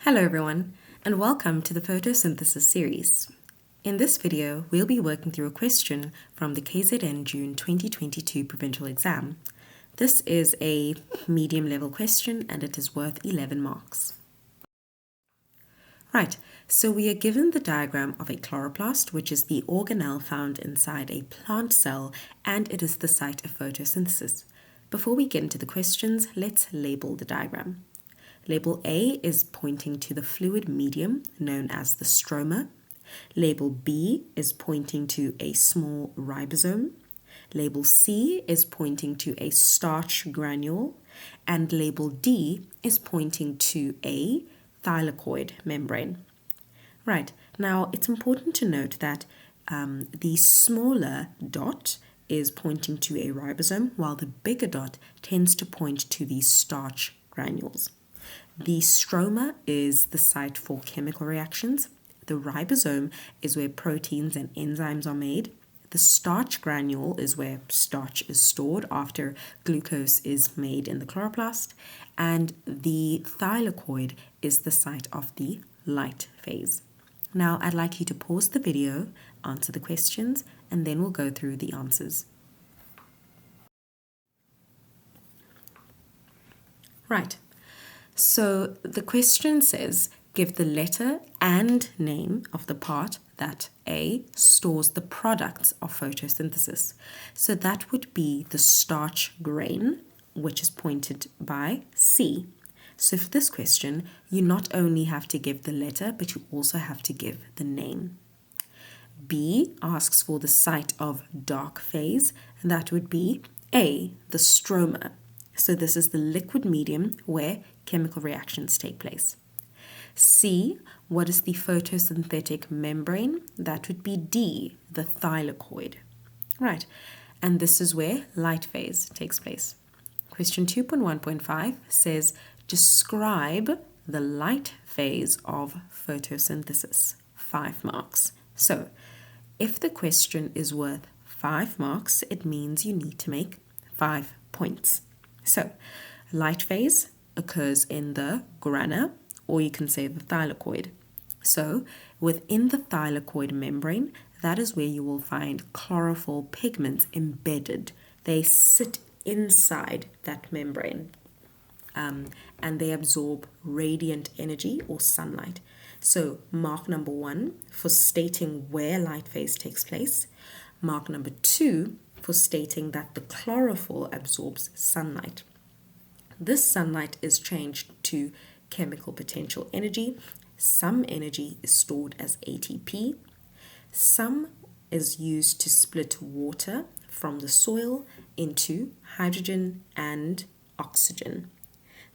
Hello everyone, and welcome to the Photosynthesis series. In this video, we'll be working through a question from the KZN June 2022 Provincial exam. This is a medium level question and it is worth 11 marks. Right, so we are given the diagram of a chloroplast, which is the organelle found inside a plant cell, and it is the site of photosynthesis. Before we get into the questions, let's label the diagram. Label A is pointing to the fluid medium known as the stroma. Label B is pointing to a small ribosome. Label C is pointing to a starch granule. And label D is pointing to a thylakoid membrane. Right, now it's important to note that the smaller dot is pointing to a ribosome, while the bigger dot tends to point to the starch granules. The stroma is the site for chemical reactions. The ribosome is where proteins and enzymes are made. The starch granule is where starch is stored after glucose is made in the chloroplast. And the thylakoid is the site of the light phase. Now, I'd like you to pause the video, answer the questions, and then we'll go through the answers. Right. So the question says, give the letter and name of the part that A stores the products of photosynthesis. So that would be the starch grain, which is pointed by C. So for this question, you not only have to give the letter, but you also have to give the name. B asks for the site of dark phase, and that would be A, the stroma. So this is the liquid medium where chemical reactions take place. C, what is the photosynthetic membrane? That would be D, the thylakoid. Right, and this is where light phase takes place. Question 2.1.5 says, describe the light phase of photosynthesis. 5 marks. So, if the question is worth 5 marks, it means you need to make 5 points. So, light phase occurs in the grana, or you can say the thylakoid. So, within the thylakoid membrane, that is where you will find chlorophyll pigments embedded. They sit inside that membrane, and they absorb radiant energy or sunlight. So, mark number 1 for stating where light phase takes place. Mark number 2 for stating that the chlorophyll absorbs sunlight. This sunlight is changed to chemical potential energy. Some energy is stored as ATP. Some is used to split water from the soil into hydrogen and oxygen.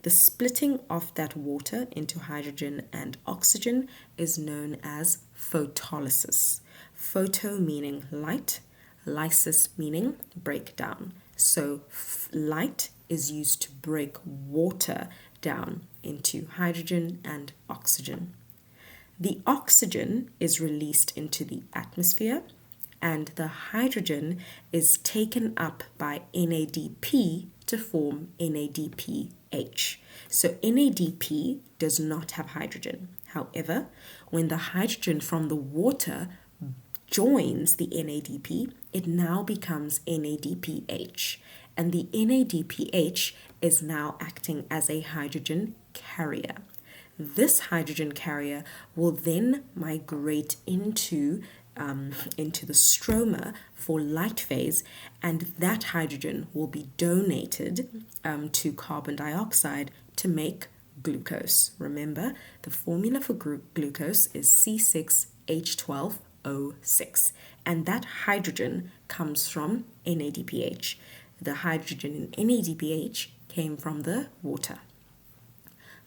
The splitting of that water into hydrogen and oxygen is known as photolysis. Photo meaning light, lysis meaning breakdown. So light is used to break water down into hydrogen and oxygen. The oxygen is released into the atmosphere, and the hydrogen is taken up by NADP to form NADPH. So NADP does not have hydrogen. However, when the hydrogen from the water joins the NADP, it now becomes NADPH. And the NADPH is now acting as a hydrogen carrier. This hydrogen carrier will then migrate into the stroma for light phase, and that hydrogen will be donated to carbon dioxide to make glucose. Remember, the formula for glucose is C6H12O6, and that hydrogen comes from NADPH. The hydrogen in NADPH came from the water.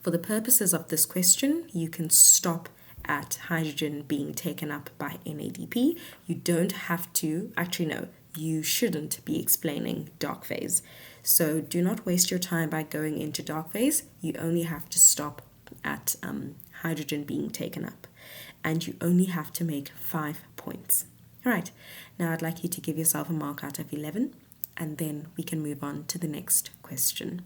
For the purposes of this question, you can stop at hydrogen being taken up by NADP. You don't have to, actually no, you shouldn't be explaining dark phase. So do not waste your time by going into dark phase. You only have to stop at hydrogen being taken up. And you only have to make 5 points. All right, now I'd like you to give yourself a mark out of 11, and then we can move on to the next question.